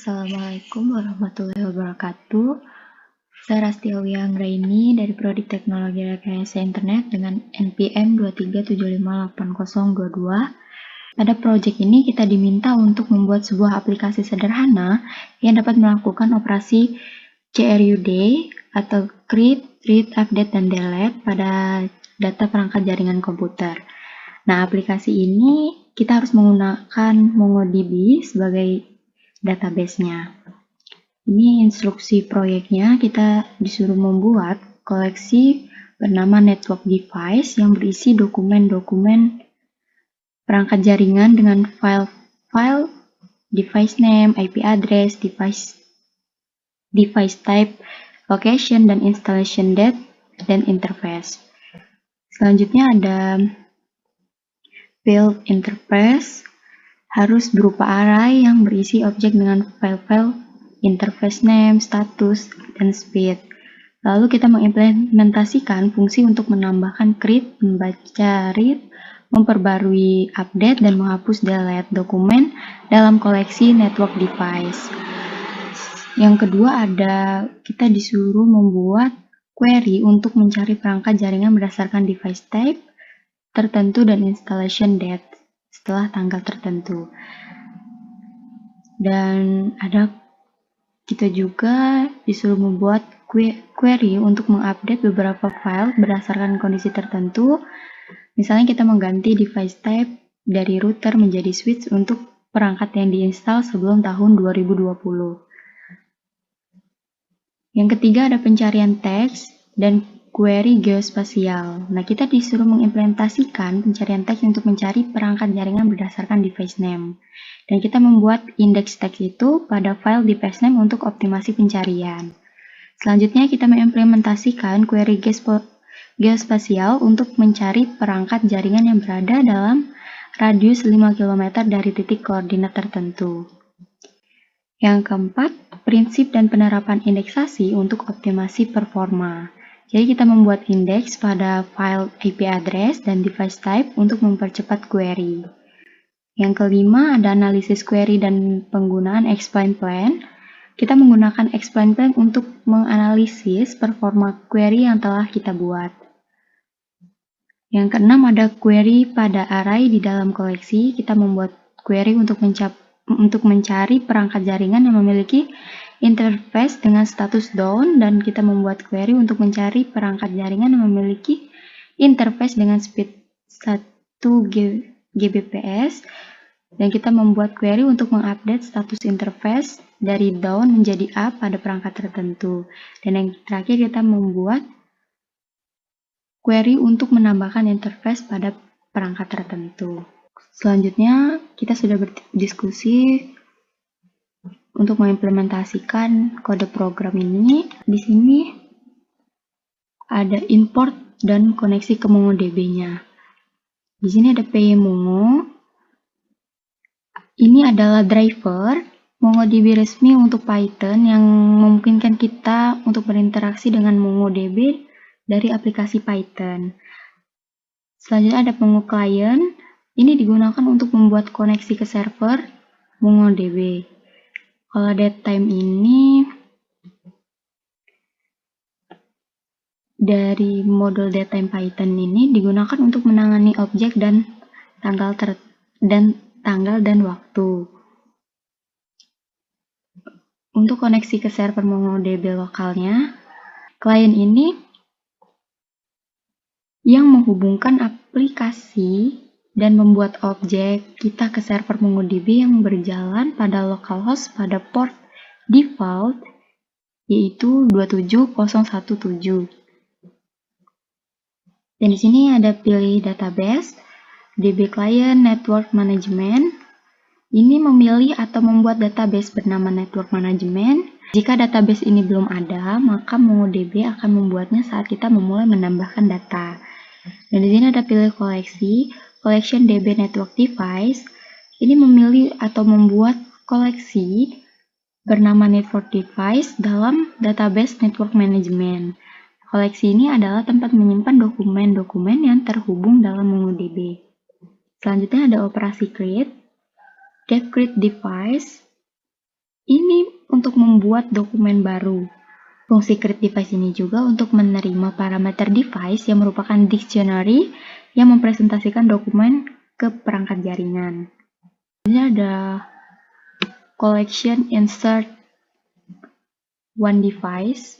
Assalamualaikum warahmatullahi wabarakatuh. Saya Rastiawi Anggraini dari Prodi Teknologi Rekayasa Internet dengan NPM 237588022. Pada proyek ini kita diminta untuk membuat sebuah aplikasi sederhana yang dapat melakukan operasi CRUD atau create, read, update, dan delete pada data perangkat jaringan komputer. Nah, aplikasi ini kita harus menggunakan MongoDB sebagai database-nya. Ini instruksi proyeknya, kita disuruh membuat koleksi bernama network device yang berisi dokumen-dokumen perangkat jaringan dengan file-file, device name, IP address, device type, location, dan installation date, dan interface. Selanjutnya ada field interface, harus berupa array yang berisi objek dengan file-file, interface name, status, dan speed. Lalu kita mengimplementasikan fungsi untuk menambahkan create, membaca read, memperbarui update, dan menghapus delete dokumen dalam koleksi network device. Yang kedua ada kita disuruh membuat query untuk mencari perangkat jaringan berdasarkan device type tertentu dan installation date setelah tanggal tertentu. Dan kita juga disuruh membuat query untuk mengupdate beberapa file berdasarkan kondisi tertentu. Misalnya kita mengganti device type dari router menjadi switch untuk perangkat yang diinstal sebelum tahun 2020. Yang ketiga ada pencarian teks dan query geospasial. Nah, kita disuruh mengimplementasikan pencarian teks untuk mencari perangkat jaringan berdasarkan device name. Dan kita membuat indeks teks itu pada file device name untuk optimasi pencarian. Selanjutnya kita mengimplementasikan query geospasial untuk mencari perangkat jaringan yang berada dalam radius 5 km dari titik koordinat tertentu. Yang keempat, prinsip dan penerapan indeksasi untuk optimasi performa. Jadi kita membuat indeks pada file IP address dan device type untuk mempercepat query. Yang kelima ada analisis query dan penggunaan explain plan. Kita menggunakan explain plan untuk menganalisis performa query yang telah kita buat. Yang keenam ada query pada array di dalam koleksi. Kita membuat query untuk mencari perangkat jaringan yang memiliki interface dengan status down, dan kita membuat query untuk mencari perangkat jaringan yang memiliki interface dengan speed 1 Gbps, dan kita membuat query untuk mengupdate status interface dari down menjadi up pada perangkat tertentu. Dan yang terakhir kita membuat query untuk menambahkan interface pada perangkat tertentu. Selanjutnya kita sudah berdiskusi untuk mengimplementasikan kode program ini. Di sini ada import dan koneksi ke MongoDB-nya. Di sini ada pmongo. Ini adalah driver MongoDB resmi untuk Python yang memungkinkan kita untuk berinteraksi dengan MongoDB dari aplikasi Python. Selanjutnya ada Mongo client. Ini digunakan untuk membuat koneksi ke server MongoDB. Kalau datetime ini dari modul datetime Python ini digunakan untuk menangani objek dan tanggal dan waktu. Untuk koneksi ke server MongoDB lokalnya, klien ini yang menghubungkan aplikasi dan membuat objek kita ke server MongoDB yang berjalan pada localhost pada port default yaitu 27017. Dan di sini ada pilih database, DB Client Network Management. Ini memilih atau membuat database bernama Network Management. Jika database ini belum ada, maka MongoDB akan membuatnya saat kita memulai menambahkan data. Dan di sini ada pilih koleksi, Collection DB Network Device. Ini memilih atau membuat koleksi bernama Network Device dalam database Network Management. Koleksi ini adalah tempat menyimpan dokumen-dokumen yang terhubung dalam MongoDB. Selanjutnya ada operasi create, get create device. Ini untuk membuat dokumen baru. Fungsi create device ini juga untuk menerima parameter device yang merupakan dictionary yang mempresentasikan dokumen ke perangkat jaringan. Ini ada collection insert one device.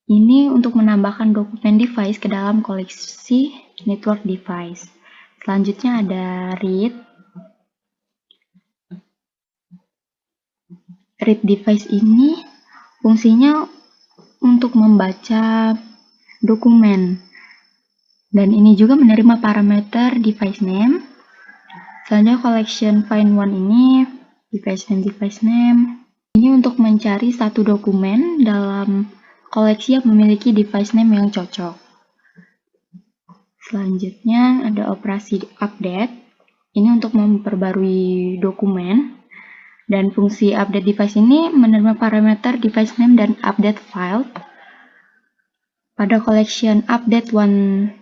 Ini untuk menambahkan dokumen device ke dalam koleksi network device. Selanjutnya ada read. Read device ini fungsinya untuk membaca dokumen. Dan ini juga menerima parameter device name. Selanjutnya collection find one ini device name. Ini untuk mencari satu dokumen dalam koleksi yang memiliki device name yang cocok. Selanjutnya ada operasi update. Ini untuk memperbarui dokumen. Dan fungsi update device ini menerima parameter device name dan update file. Pada collection update one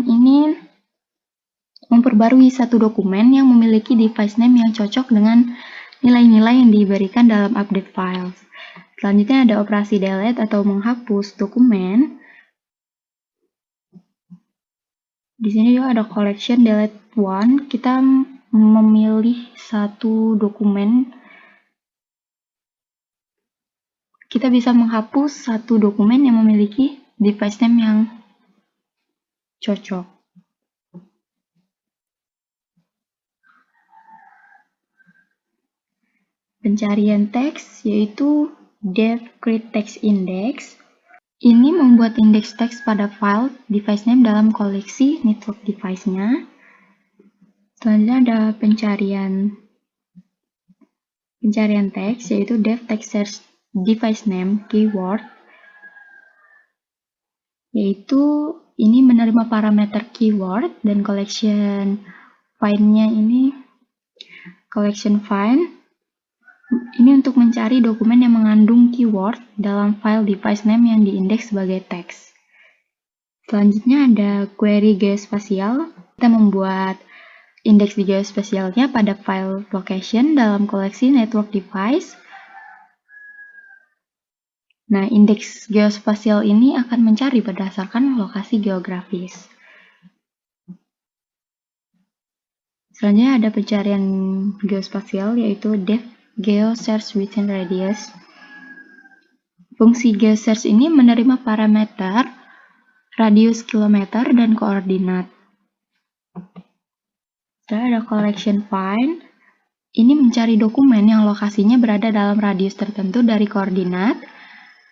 ini memperbarui satu dokumen yang memiliki device name yang cocok dengan nilai-nilai yang diberikan dalam update files. Selanjutnya ada operasi delete atau menghapus dokumen. Di sini juga ada collection delete one. Kita memilih satu dokumen. Kita bisa menghapus satu dokumen yang memiliki device name yang cocok. Pencarian teks yaitu dev create text index. Ini membuat indeks teks pada file device name dalam koleksi network device-nya. Selanjutnya ada pencarian teks yaitu dev text search device name keyword. Yaitu ini menerima parameter keyword dan collection find-nya ini collection find. Ini untuk mencari dokumen yang mengandung keyword dalam file device name yang diindeks sebagai teks. Selanjutnya ada query geospatial. Kita membuat indeks di geospatialnya pada file location dalam koleksi network device. Nah, indeks geospasial ini akan mencari berdasarkan lokasi geografis. Selanjutnya ada pencarian geospasial yaitu dev geo search within radius. Fungsi geo search ini menerima parameter radius kilometer dan koordinat. Setelah ada collection find, ini mencari dokumen yang lokasinya berada dalam radius tertentu dari koordinat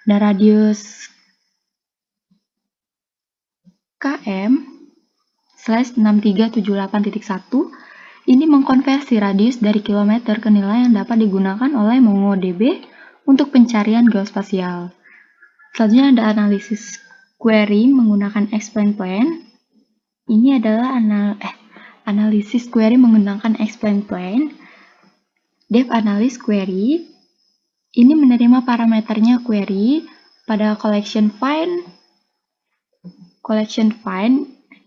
dan radius km/6378.1 ini mengkonversi radius dari kilometer ke nilai yang dapat digunakan oleh MongoDB untuk pencarian geospasial. Selanjutnya ada analisis query menggunakan explain plan. Ini adalah analisis query menggunakan explain plan. Dev analysis query ini menerima parameternya query pada collection find,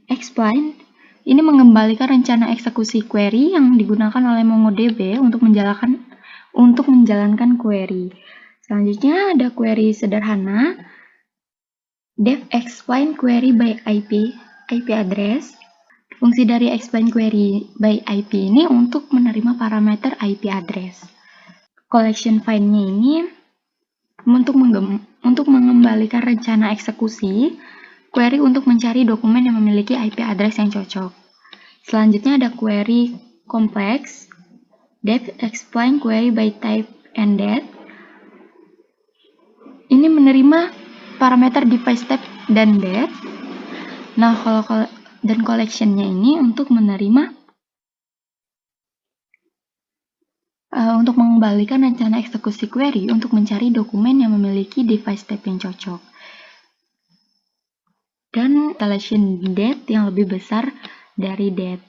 explain. Ini mengembalikan rencana eksekusi query yang digunakan oleh MongoDB untuk menjalankan query. Selanjutnya ada query sederhana, dev explain query by IP address. Fungsi dari explain query by IP ini untuk menerima parameter IP address. Collection find-nya ini untuk mengembalikan rencana eksekusi query untuk mencari dokumen yang memiliki IP address yang cocok. Selanjutnya ada query complex, dev explain query by type and date. Ini menerima parameter device type dan date. Nah, dan collection-nya ini untuk menerima untuk mengembalikan rencana eksekusi query untuk mencari dokumen yang memiliki device type yang cocok. Dan installation date yang lebih besar dari date.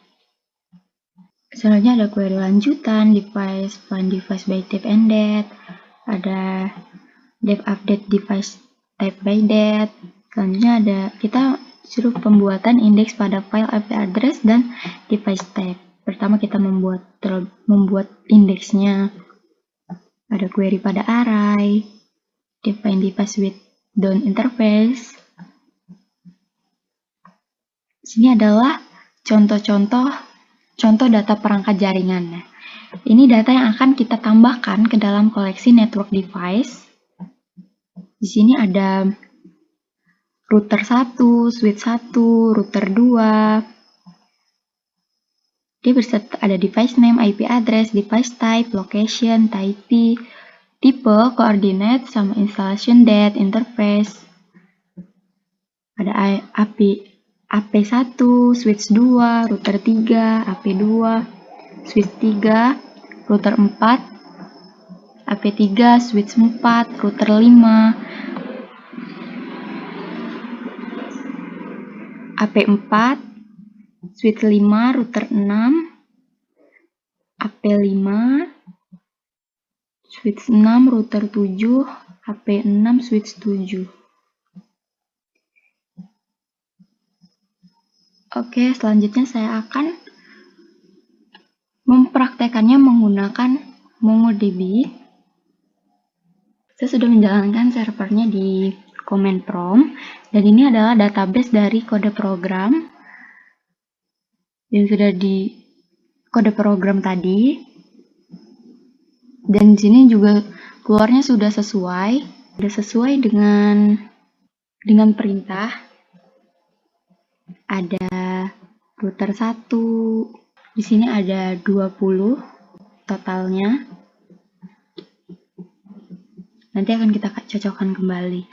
Selanjutnya ada query lanjutan, device find device by type and date, ada dev update device type by date. Selanjutnya ada kita suruh pembuatan indeks pada file IP address dan device type. Pertama kita membuat indeksnya. Ada query pada array, define device with DOM interface. Sini adalah contoh data perangkat jaringan. Ini data yang akan kita tambahkan ke dalam koleksi network device. Di sini ada router 1, switch 1, router 2. Dia berserta ada device name, IP address, device type, location, tipe, coordinate, sama installation date, interface. Ada AP1, switch 2, router 3, AP2, switch 3, router 4, AP3, switch 4, router 5, AP4, switch 5, router 6, AP5, switch 6, router 7, AP6, switch 7. Oke, selanjutnya saya akan mempraktekannya menggunakan MongoDB. Saya sudah menjalankan servernya di command prompt, dan ini adalah database dari kode program yang sudah di kode program tadi. Dan di sini juga keluarnya sudah sesuai dengan perintah. Ada router 1, di sini ada 20 totalnya. Nanti akan kita cocokkan kembali.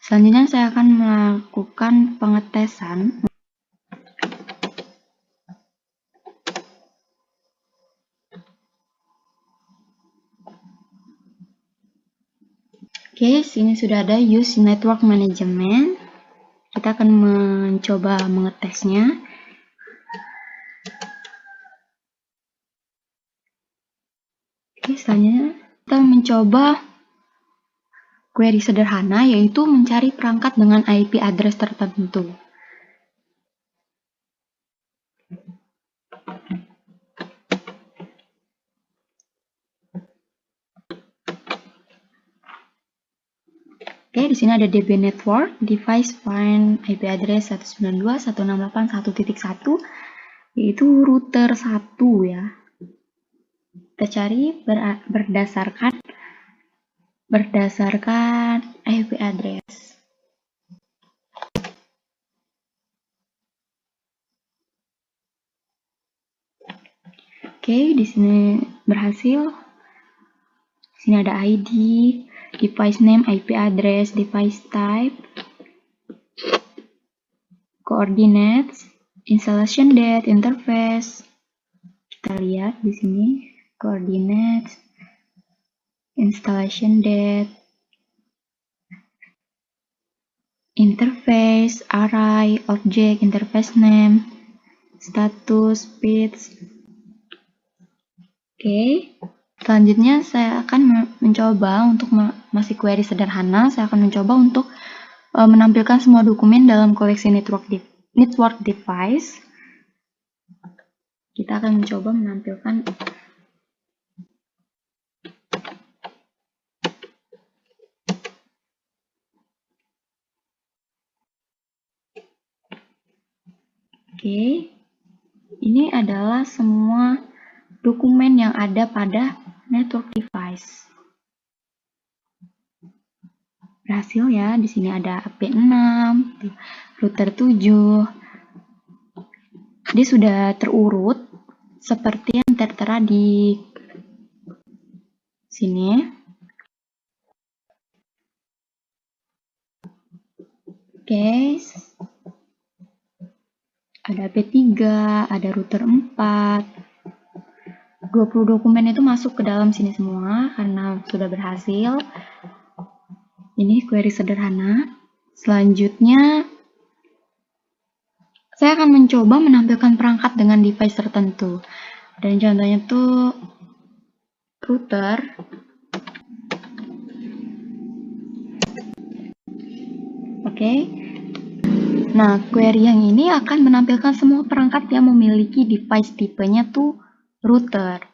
Selanjutnya saya akan melakukan pengetesan. Oke, sini sudah ada use network management. Kita akan mencoba mengetesnya. Oke, selanjutnya kita mencoba query sederhana, yaitu mencari perangkat dengan IP address tertentu. Oke, di sini ada DB network, device find IP address 192.168.1.1, yaitu router 1 ya. Kita cari berdasarkan IP address. Oke, di sini berhasil. Di sini ada ID, device name, IP address, device type, coordinates, installation date, interface. Kita lihat di sini coordinates, installation date, interface, array, object, interface name, status, speeds. Oke. Selanjutnya saya akan mencoba untuk masih query sederhana. Saya akan mencoba untuk menampilkan semua dokumen dalam koleksi network device. Kita akan mencoba menampilkan Oke. Ini adalah semua dokumen yang ada pada network device. Berhasil ya, di sini ada AP6, router 7. Dia sudah terurut seperti yang tertera di sini. Oke. Ada AP3, ada router 4. 20 dokumen itu masuk ke dalam sini semua karena sudah berhasil. Ini query sederhana. Selanjutnya, saya akan mencoba menampilkan perangkat dengan device tertentu. Dan contohnya tuh router. Oke. Nah, query yang ini akan menampilkan semua perangkat yang memiliki device tipenya tuh router.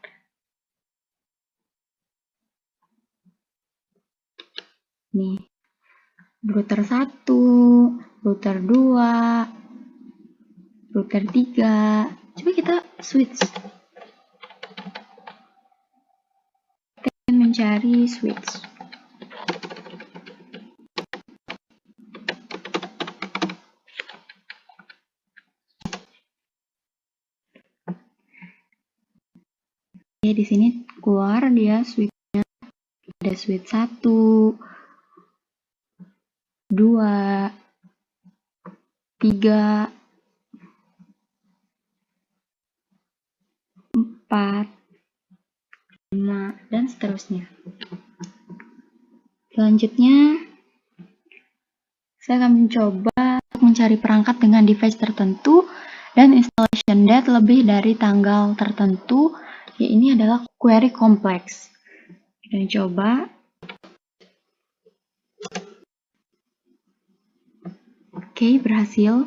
Nih, router 1, router 2, router 3. Coba kita switch. Kita mencari switch. Oke, di sini keluar dia switch-nya. Ada switch 1, 2, 3, 4, 5, dan seterusnya. Selanjutnya, saya akan mencoba mencari perangkat dengan device tertentu dan installation date lebih dari tanggal tertentu. Ya, ini adalah query kompleks. Kita coba. Oke, berhasil.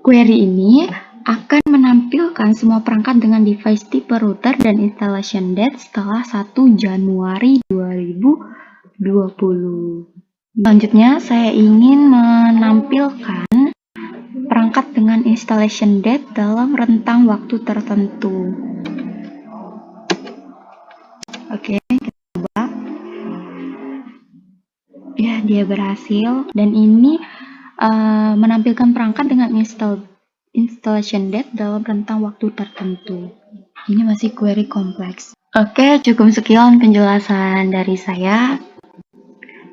Query ini akan menampilkan semua perangkat dengan device tipe router dan installation date setelah 1 Januari 2020. Selanjutnya, saya ingin menampilkan perangkat dengan installation date dalam rentang waktu tertentu. Oke, kita coba. Ya, dia berhasil. Dan ini menampilkan perangkat dengan installation date dalam rentang waktu tertentu. Ini masih query kompleks. Oke, cukup sekian penjelasan dari saya.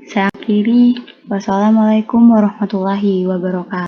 Saya akhiri. Wassalamualaikum warahmatullahi wabarakatuh.